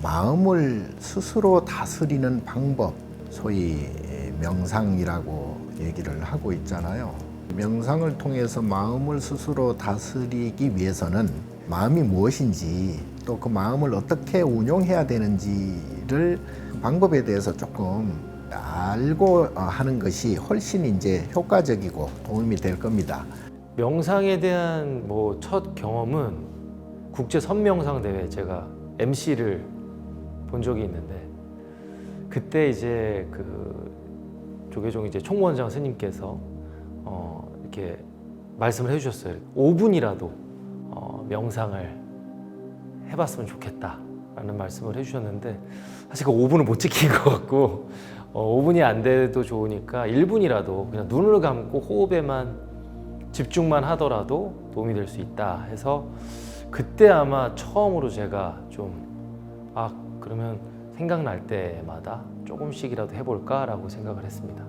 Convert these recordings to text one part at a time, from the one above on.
마음을 스스로 다스리는 방법, 소위 명상이라고 얘기를 하고 있잖아요. 명상을 통해서 마음을 스스로 다스리기 위해서는 마음이 무엇인지 또 그 마음을 어떻게 운용해야 되는지를 방법에 대해서 조금 알고 하는 것이 훨씬 이제 효과적이고 도움이 될 겁니다. 명상에 대한 첫 경험은 국제 선명상 대회 제가 MC를 본 적이 있는데 그때 이제 그 조계종 이제 총무원장 스님께서 이렇게 말씀을 해주셨어요. 5분이라도 명상을 해봤으면 좋겠다라는 말씀을 해주셨는데 사실 그 5분을 못 지킨 것 같고 5분이 안 돼도 좋으니까 1분이라도 그냥 눈을 감고 호흡에만 집중만 하더라도 도움이 될 수 있다 해서 그때 아마 처음으로 제가 좀 그러면 생각날 때마다 조금씩이라도 해볼까라고 생각을 했습니다.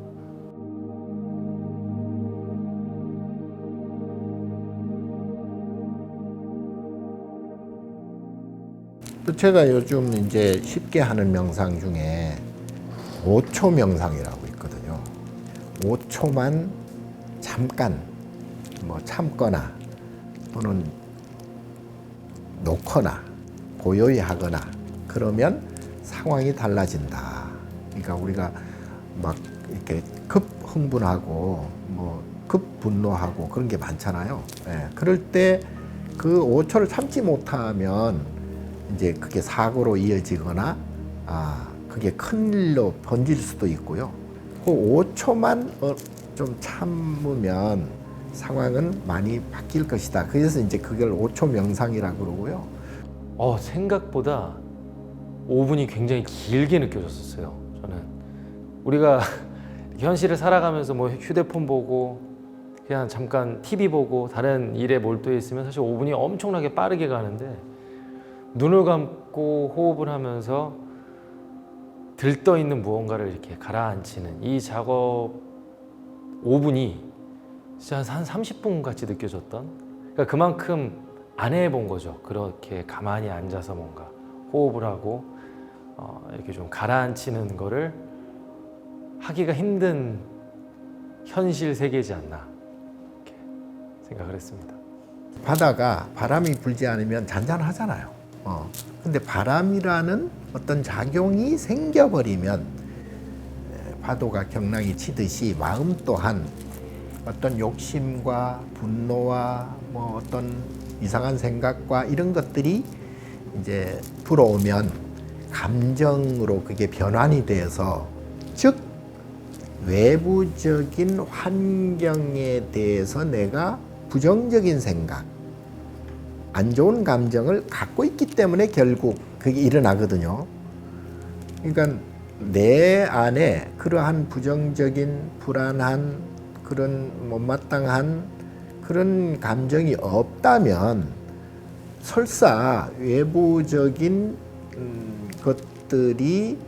또 제가 요즘 이제 쉽게 하는 명상 중에 5초 명상이라고 있거든요. 5초만 잠깐 참거나 또는 놓거나 고요히 하거나 그러면 상황이 달라진다. 그러니까 우리가 막 이렇게 급 흥분하고 급 분노하고 그런 게 많잖아요. 그럴 때 그 5초를 참지 못하면 이제 그게 사고로 이어지거나 그게 큰 일로 번질 수도 있고요. 그 5초만 좀 참으면 상황은 많이 바뀔 것이다. 그래서 이제 그걸 5초 명상이라고 그러고요. 생각보다 5분이 굉장히 길게 느껴졌었어요. 저는 우리가 현실을 살아가면서 휴대폰 보고 그냥 잠깐 TV 보고 다른 일에 몰두해 있으면 사실 5분이 엄청나게 빠르게 가는데 눈을 감고 호흡을 하면서 들떠 있는 무언가를 이렇게 가라앉히는 이 작업 5분이 진짜 한 30분 같이 느껴졌던, 그러니까 그만큼 안 해본 거죠. 그렇게 가만히 앉아서 뭔가 호흡을 하고 이렇게 좀 가라앉히는 거를 하기가 힘든 현실 세계지 않나 이렇게 생각을 했습니다. 바다가 바람이 불지 않으면 잔잔하잖아요. 근데 바람이라는 어떤 작용이 생겨버리면 파도가 경랑이 치듯이 마음 또한 어떤 욕심과 분노와 어떤 이상한 생각과 이런 것들이 이제 불어오면 감정으로 그게 변환이 되어서, 즉 외부적인 환경에 대해서 내가 부정적인 생각, 안 좋은 감정을 갖고 있기 때문에 결국 그게 일어나거든요. 그러니까 내 안에 그러한 부정적인 불안한 그런 못마땅한 그런 감정이 없다면 설사 외부적인 것들이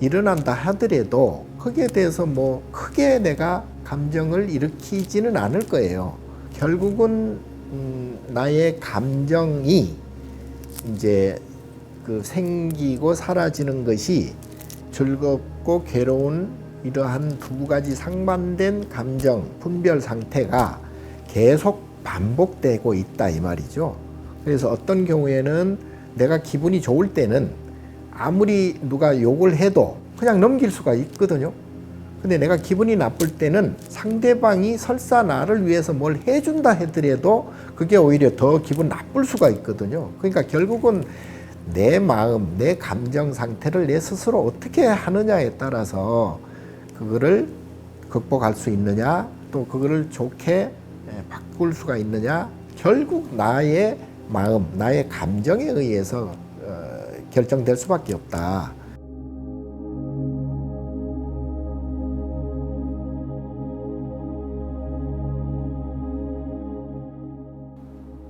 일어난다 하더라도 거기에 대해서 크게 내가 감정을 일으키지는 않을 거예요. 결국은 나의 감정이 이제 그 생기고 사라지는 것이 즐겁고 괴로운 이러한 두 가지 상반된 감정, 분별 상태가 계속 반복되고 있다 이 말이죠. 그래서 어떤 경우에는 내가 기분이 좋을 때는 아무리 누가 욕을 해도 그냥 넘길 수가 있거든요. 근데 내가 기분이 나쁠 때는 상대방이 설사 나를 위해서 뭘 해준다 하더라도 그게 오히려 더 기분 나쁠 수가 있거든요. 그러니까 결국은 내 마음, 내 감정 상태를 내 스스로 어떻게 하느냐에 따라서 그거를 극복할 수 있느냐, 또 그거를 좋게 바꿀 수가 있느냐, 결국 나의 마음, 나의 감정에 의해서 결정될 수밖에 없다.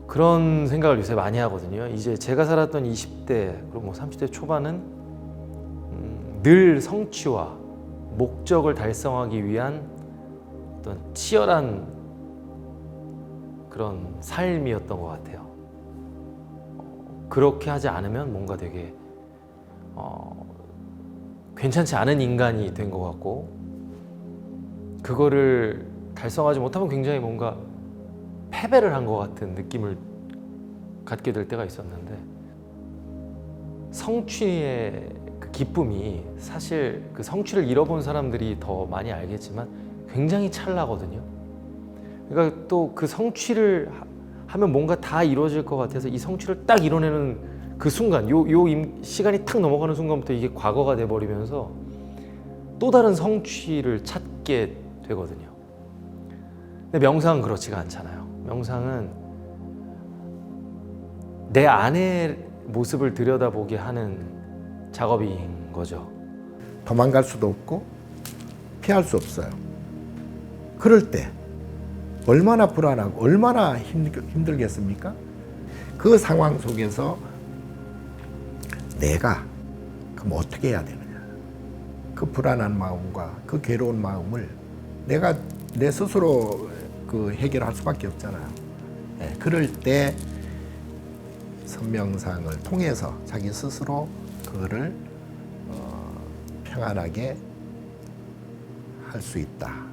그런 생각을 요새 많이 하거든요. 이제 제가 살았던 20대 그리고 30대 초반은 늘 성취와 목적을 달성하기 위한 어떤 치열한 그런 삶이었던 것 같아요. 그렇게 하지 않으면 뭔가 되게 괜찮지 않은 인간이 된 것 같고, 그거를 달성하지 못하면 굉장히 뭔가 패배를 한 것 같은 느낌을 갖게 될 때가 있었는데, 성취의 그 기쁨이 사실 그 성취를 잃어본 사람들이 더 많이 알겠지만 굉장히 찰나거든요. 그러니까 또 그 성취를 하면 뭔가 다 이루어질 것 같아서 이 성취를 딱 이뤄내는 그 순간, 시간이 탁 넘어가는 순간부터 이게 과거가 돼버리면서 또 다른 성취를 찾게 되거든요. 근데 명상은 그렇지가 않잖아요. 명상은 내 안의 모습을 들여다보게 하는 작업인 거죠. 도망갈 수도 없고 피할 수 없어요. 그럴 때 얼마나 불안하고 얼마나 힘들겠습니까? 그 상황 속에서 내가 그럼 어떻게 해야 되느냐? 그 불안한 마음과 그 괴로운 마음을 내가 내 스스로 그 해결할 수밖에 없잖아요. 네, 그럴 때 선명상을 통해서 자기 스스로 그거를 평안하게 할 수 있다.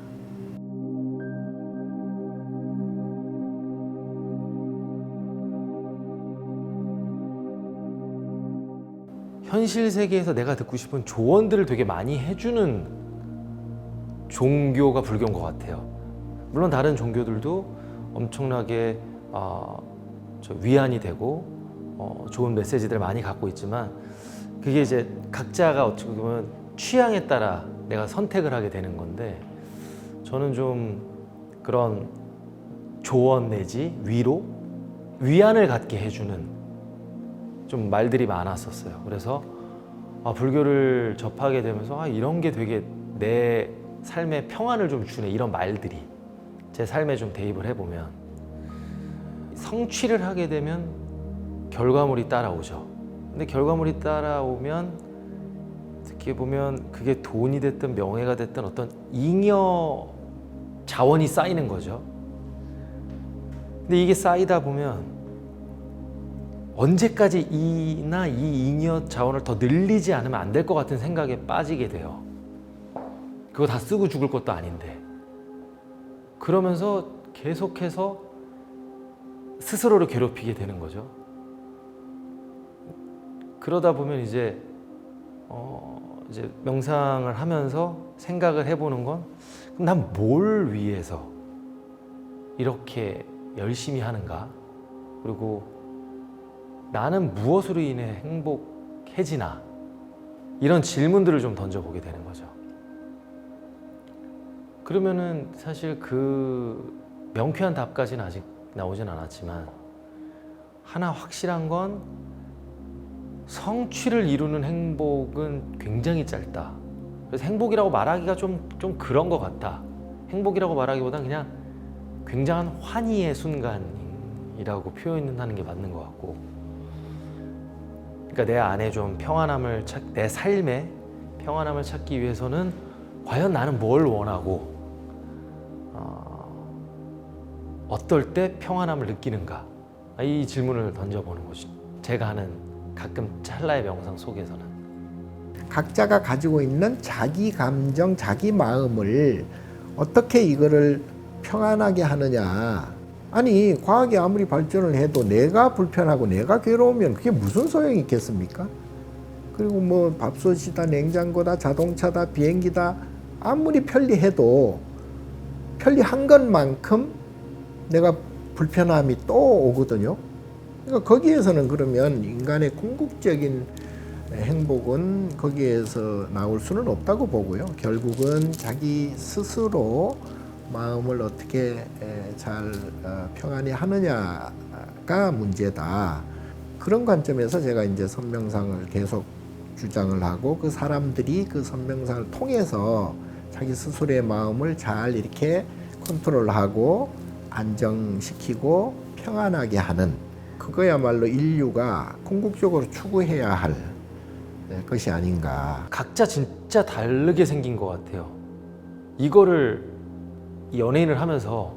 현실 세계에서 내가 듣고 싶은 조언들을 되게 많이 해주는 종교가 불교인 것 같아요. 물론 다른 종교들도 엄청나게 위안이 되고 좋은 메시지들을 많이 갖고 있지만, 그게 이제 각자가 어떻게 보면 취향에 따라 내가 선택을 하게 되는 건데, 저는 좀 그런 조언 내지 위로, 위안을 갖게 해주는 좀 말들이 많았었어요. 그래서 불교를 접하게 되면서 이런 게 되게 내 삶에 평안을 좀 주네, 이런 말들이 제 삶에 좀 대입을 해보면, 성취를 하게 되면 결과물이 따라오죠. 근데 결과물이 따라오면 어떻게 보면 그게 돈이 됐든 명예가 됐든 어떤 잉여 자원이 쌓이는 거죠. 근데 이게 쌓이다 보면 언제까지 이 잉여 자원을 더 늘리지 않으면 안 될 것 같은 생각에 빠지게 돼요. 그거 다 쓰고 죽을 것도 아닌데. 그러면서 계속해서 스스로를 괴롭히게 되는 거죠. 그러다 보면 이제 명상을 하면서 생각을 해보는 건, 그럼 난 뭘 위해서 이렇게 열심히 하는가? 그리고 나는 무엇으로 인해 행복해지나? 이런 질문들을 좀 던져보게 되는 거죠. 그러면은 사실 그 명쾌한 답까지는 아직 나오진 않았지만, 하나 확실한 건 성취를 이루는 행복은 굉장히 짧다. 그래서 행복이라고 말하기가 좀 그런 것 같다. 행복이라고 말하기보다는 그냥 굉장한 환희의 순간이라고 표현하는 게 맞는 것 같고, 그러니까 내 안에 좀 평안함을 내 삶에 평안함을 찾기 위해서는 과연 나는 뭘 원하고 어떨 때 평안함을 느끼는가, 이 질문을 던져보는 것이 제가 하는 가끔 찰나의 명상 속에서는. 각자가 가지고 있는 자기 감정, 자기 마음을 어떻게 이거를 평안하게 하느냐. 아니, 과학이 아무리 발전을 해도 내가 불편하고 내가 괴로우면 그게 무슨 소용이 있겠습니까? 그리고 뭐 밥솥이다, 냉장고다, 자동차다, 비행기다, 아무리 편리해도 편리한 것만큼 내가 불편함이 또 오거든요. 그러니까 거기에서는 그러면 인간의 궁극적인 행복은 거기에서 나올 수는 없다고 보고요. 결국은 자기 스스로 마음을 어떻게 잘 평안히 하느냐가 문제다. 그런 관점에서 제가 이제 선명상을 계속 주장을 하고, 그 사람들이 그 선명상을 통해서 자기 스스로의 마음을 잘 이렇게 컨트롤하고 안정시키고 평안하게 하는, 그거야말로 인류가 궁극적으로 추구해야 할 것이 아닌가. 각자 진짜 다르게 생긴 것 같아요. 이거를 연예인을 하면서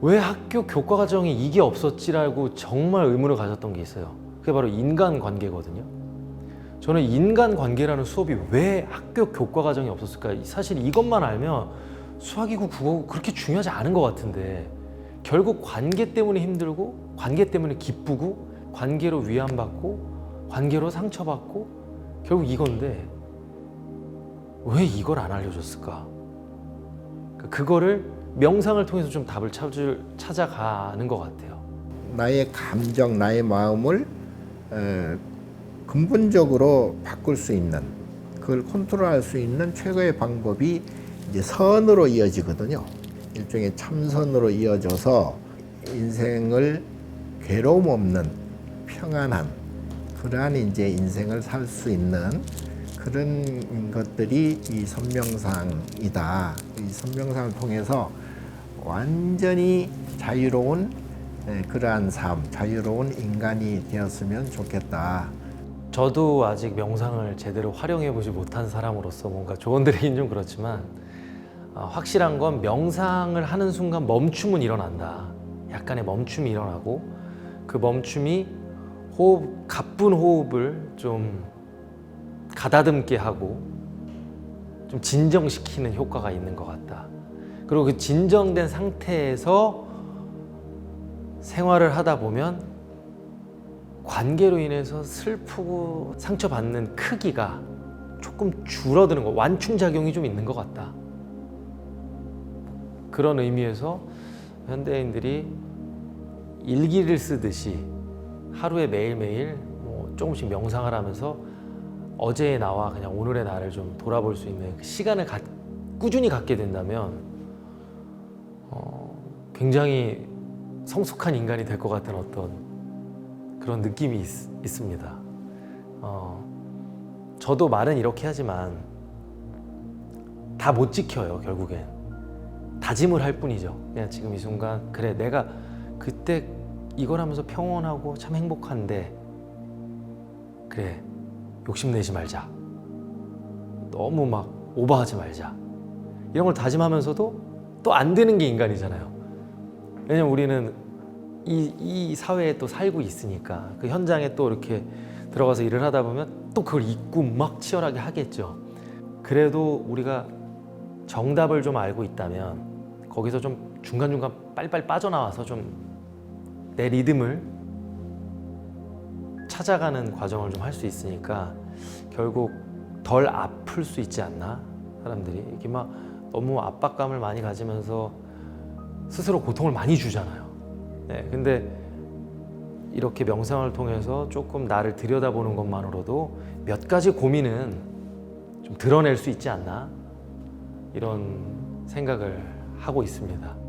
왜 학교 교과 과정에 이게 없었지라고 정말 의문을 가졌던 게 있어요. 그게 바로 인간관계거든요. 저는 인간관계라는 수업이 왜 학교 교과과정에 없었을까? 사실 이것만 알면 수학이고 국어고 그렇게 중요하지 않은 것 같은데 결국 관계 때문에 힘들고 관계 때문에 기쁘고 관계로 위안받고 관계로 상처받고 결국 이건데 왜 이걸 안 알려줬을까? 그거를 명상을 통해서 좀 답을 찾아가는 것 같아요. 나의 감정, 나의 마음을 근본적으로 바꿀 수 있는, 그걸 컨트롤할 수 있는 최고의 방법이 이제 선으로 이어지거든요. 일종의 참선으로 이어져서 인생을 괴로움 없는 평안한 그러한 이제 인생을 살 수 있는 그런 것들이 이 선명상이다. 이 선명상을 통해서 완전히 자유로운 그러한 삶, 자유로운 인간이 되었으면 좋겠다. 저도 아직 명상을 제대로 활용해보지 못한 사람으로서 뭔가 조언드리긴 좀 그렇지만 확실한 건 명상을 하는 순간 멈춤은 일어난다. 약간의 멈춤이 일어나고 그 멈춤이 가쁜 호흡을 좀 가다듬게 하고 좀 진정시키는 효과가 있는 것 같다. 그리고 그 진정된 상태에서 생활을 하다 보면 관계로 인해서 슬프고 상처받는 크기가 조금 줄어드는 거, 완충작용이 좀 있는 것 같다. 그런 의미에서 현대인들이 일기를 쓰듯이 하루에 매일매일 조금씩 명상을 하면서 어제의 나와 그냥 오늘의 나를 좀 돌아볼 수 있는 그 시간을 꾸준히 갖게 된다면 굉장히 성숙한 인간이 될 것 같은 어떤 그런 느낌이 있습니다. 저도 말은 이렇게 하지만 다 못 지켜요. 결국엔 다짐을 할 뿐이죠. 그냥 지금 이 순간 그래 내가 그때 이걸 하면서 평온하고 참 행복한데 그래 욕심내지 말자, 너무 막 오버하지 말자, 이런 걸 다짐하면서도 또 안 되는 게 인간이잖아요. 왜냐면 우리는 이 사회에 또 살고 있으니까 그 현장에 또 이렇게 들어가서 일을 하다 보면 또 그걸 잊고 막 치열하게 하겠죠. 그래도 우리가 정답을 좀 알고 있다면 거기서 좀 중간중간 빨리빨리 빠져나와서 좀 내 리듬을 찾아가는 과정을 좀 할 수 있으니까 결국 덜 아플 수 있지 않나? 사람들이 이렇게 막 너무 압박감을 많이 가지면서 스스로 고통을 많이 주잖아요. 네, 근데 이렇게 명상을 통해서 조금 나를 들여다보는 것만으로도 몇 가지 고민은 좀 드러낼 수 있지 않나? 이런 생각을 하고 있습니다.